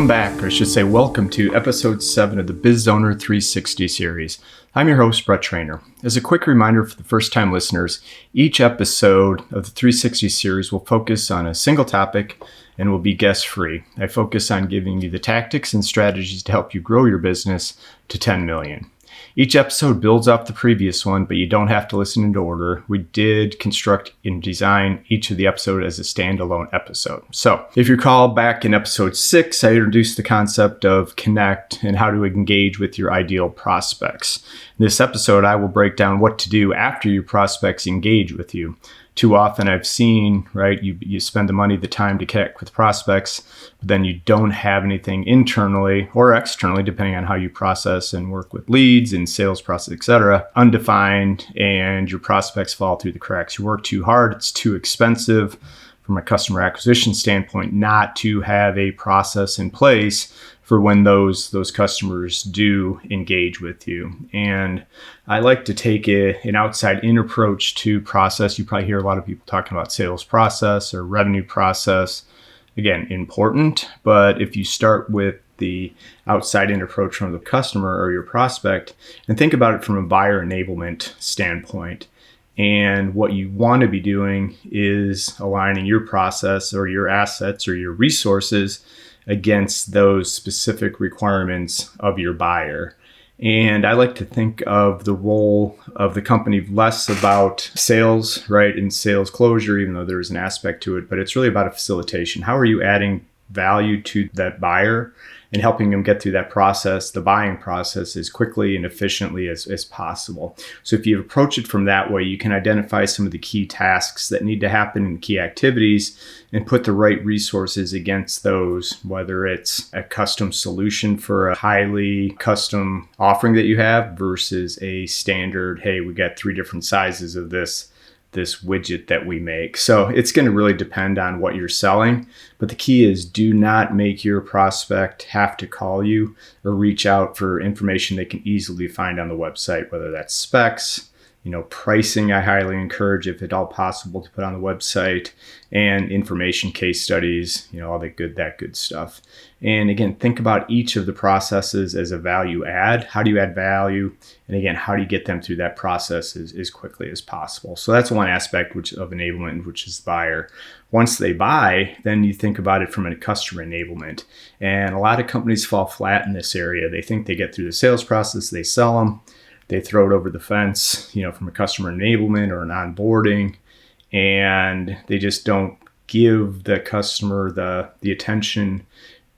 Welcome back, or I should say welcome to episode 7 of the BizOwner360 series. I'm your host, Brett Trainer. As a quick reminder for the first-time listeners, each episode of the 360 series will focus on a single topic and will be guest-free. I focus on giving you the tactics and strategies to help you grow your business to 10 million. Each episode builds off the previous one, but you don't have to listen in order. We did construct and design each of the episode as a standalone episode. So if you recall back in episode 6, I introduced the concept of connect and how to engage with your ideal prospects. In this episode, I will break down what to do after your prospects engage with you. Too often I've seen, right, you spend the money, the time to connect with prospects, but then you don't have anything internally or externally, depending on how you process and work with leads and sales process, etc., undefined, and your prospects fall through the cracks. You work too hard, it's too expensive from a customer acquisition standpoint not to have a process in place for when those customers do engage with you. And I like to take an outside-in approach to process. You probably hear a lot of people talking about sales process or revenue process. Again, important, but if you start with the outside-in approach from the customer or your prospect and think about it from a buyer enablement standpoint, and what you want to be doing is aligning your process or your assets or your resources against those specific requirements of your buyer. And I like to think of the role of the company less about sales, right, and sales closure, even though there's an aspect to it, but it's really about a facilitation. How are you adding value to that buyer and helping them get through that process, the buying process, as quickly and efficiently as possible? So if you approach it from that way, you can identify some of the key tasks that need to happen and key activities and put the right resources against those, whether it's a custom solution for a highly custom offering that you have versus a standard, hey, we got 3 different sizes of this widget that we make. So it's going to really depend on what you're selling. But the key is do not make your prospect have to call you or reach out for information they can easily find on the website, whether that's specs, pricing. I highly encourage, if at all possible, to put on the website, and information, case studies, all that good stuff. And again, think about each of the processes as a value add. How do you add value? And again, how do you get them through that process as quickly as possible? So that's one aspect of enablement, which is the buyer. Once they buy, then you think about it from a customer enablement. And a lot of companies fall flat in this area. They think they get through the sales process, they sell them, they throw it over the fence, from a customer enablement or an onboarding, and they just don't give the customer the attention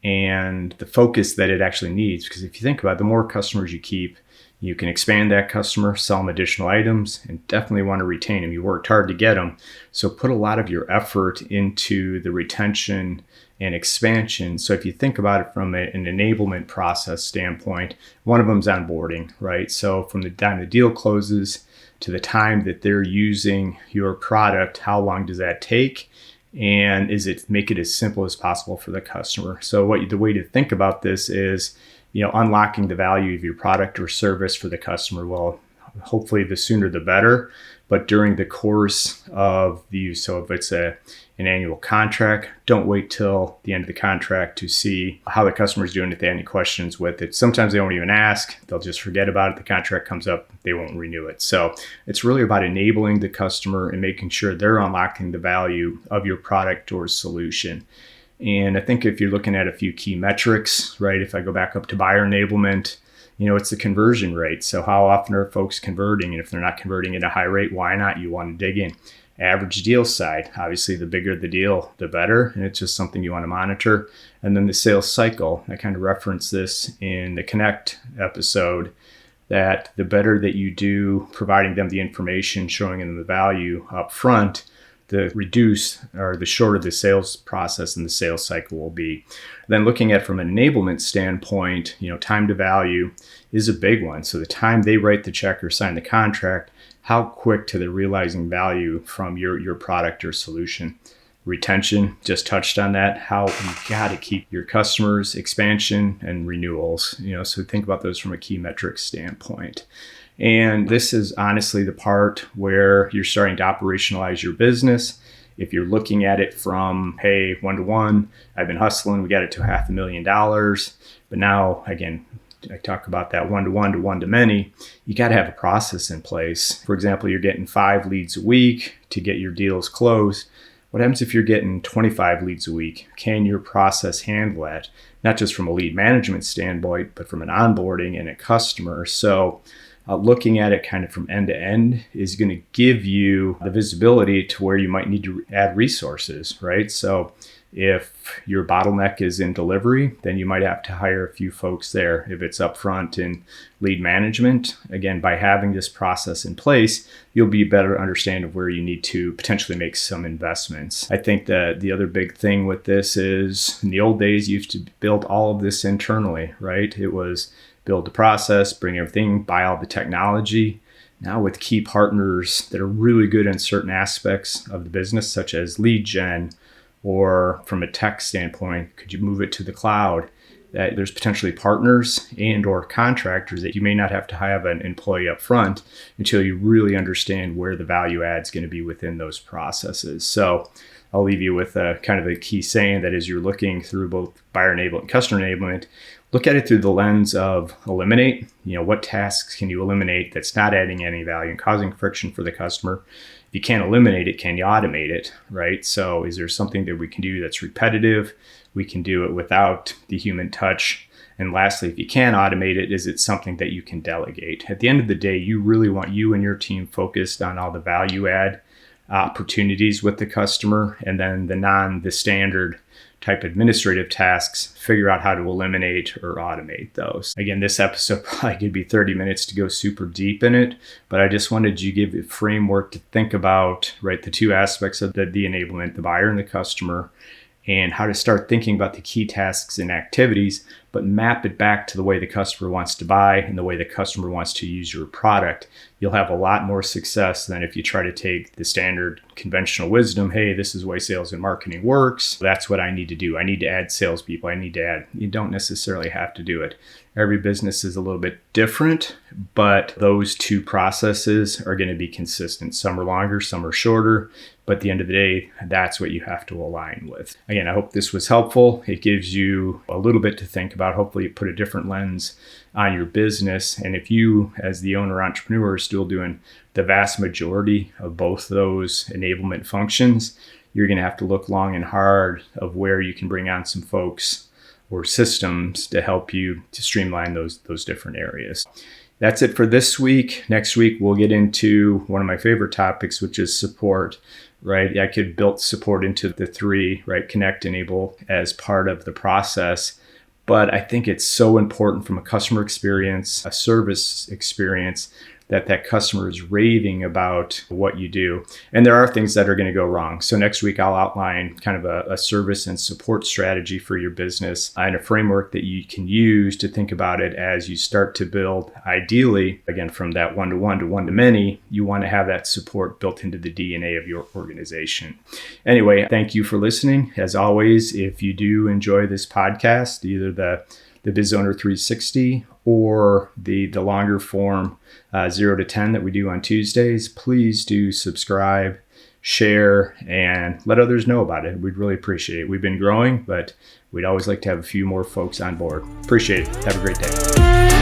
and the focus that it actually needs. Because if you think about it, the more customers you keep, you can expand that customer, sell them additional items, and definitely want to retain them. You worked hard to get them. So put a lot of your effort into the retention and expansion. So if you think about it from an enablement process standpoint, one of them is onboarding, right? So from the time the deal closes to the time that they're using your product, how long does that take? And make it as simple as possible for the customer? So the way to think about this is, unlocking the value of your product or service for the customer. Well, hopefully the sooner the better, but during the course of the use. So if it's an annual contract, don't wait till the end of the contract to see how the customer's doing if they have any questions with it. Sometimes they won't even ask. They'll just forget about it. The contract comes up, they won't renew it. So it's really about enabling the customer and making sure they're unlocking the value of your product or solution. And I think if you're looking at a few key metrics, right, if I go back up to buyer enablement, it's the conversion rate. So how often are folks converting? And if they're not converting at a high rate, why not? You want to dig in. Average deal size. Obviously, the bigger the deal, the better. And it's just something you want to monitor. And then the sales cycle. I kind of referenced this in the Connect episode, that the better that you do providing them the information, showing them the value up front, the shorter the sales process and the sales cycle will be. Then looking at from an enablement standpoint, time to value is a big one. So the time they write the check or sign the contract, how quick to the realizing value from your product or solution. Retention, just touched on that, how you got to keep your customers, expansion and renewals, so think about those from a key metrics standpoint. And this is honestly the part where you're starting to operationalize your business If you're looking at it from, hey, one-to-one, I've been hustling, we got it to $500,000. But now, again, I talk about that one-to-one to one-to-many. You got to have a process in place. For example, you're getting 5 leads a week to get your deals closed. What happens if you're getting 25 leads a week? Can your process handle that? Not just from a lead management standpoint, but from an onboarding and a customer. So looking at it kind of from end to end is going to give you the visibility to where you might need to add resources, right? So if your bottleneck is in delivery, then you might have to hire a few folks there. If it's upfront in lead management, again, by having this process in place, you'll be better understand of where you need to potentially make some investments. I think that the other big thing with this is in the old days, you used to build all of this internally, right? It was build the process, bring everything, buy all the technology. Now with key partners that are really good in certain aspects of the business, such as lead gen, or from a tech standpoint, could you move it to the cloud? That there's potentially partners and or contractors that you may not have to have an employee up front until you really understand where the value add is going to be within those processes. So I'll leave you with a kind of a key saying that as you're looking through both buyer enablement and customer enablement, look at it through the lens of eliminate. What tasks can you eliminate that's not adding any value and causing friction for the customer? If you can't eliminate it, can you automate it, right? So is there something that we can do that's repetitive? We can do it without the human touch. And lastly, if you can automate it, is it something that you can delegate? At the end of the day, you really want you and your team focused on all the value add opportunities with the customer, and then the standard type administrative tasks, figure out how to eliminate or automate those. Again, this episode probably could be 30 minutes to go super deep in it, but I just wanted to give a framework to think about, right, the two aspects of the enablement, the buyer and the customer, and how to start thinking about the key tasks and activities, but map it back to the way the customer wants to buy and the way the customer wants to use your product. You'll have a lot more success than if you try to take the standard conventional wisdom. Hey, this is the way sales and marketing works. That's what I need to do. I need to add salespeople. You don't necessarily have to do it. Every business is a little bit different, but those two processes are going to be consistent. Some are longer, some are shorter, but at the end of the day, that's what you have to align with. Again, I hope this was helpful. It gives you a little bit to think about. Hopefully, you put a different lens on your business. And if you, as the owner entrepreneur, are still doing the vast majority of both those enablement functions, you're going to have to look long and hard of where you can bring on some folks or systems to help you to streamline those different areas. That's it for this week. Next week, we'll get into one of my favorite topics, which is support, right? I could build support into the 3, right? Connect, enable as part of the process. But I think it's so important from a customer experience, a service experience, that customer is raving about what you do. And there are things that are going to go wrong. So next week, I'll outline kind of a service and support strategy for your business and a framework that you can use to think about it as you start to build. Ideally, again, from that one-to-one to one-to-many, you want to have that support built into the DNA of your organization. Anyway, thank you for listening. As always, if you do enjoy this podcast, either the BizOwner360 or the longer form 0 to 10 that we do on Tuesdays, please do subscribe, share, and let others know about it. We'd really appreciate it. We've been growing, but we'd always like to have a few more folks on board. Appreciate it. Have a great day.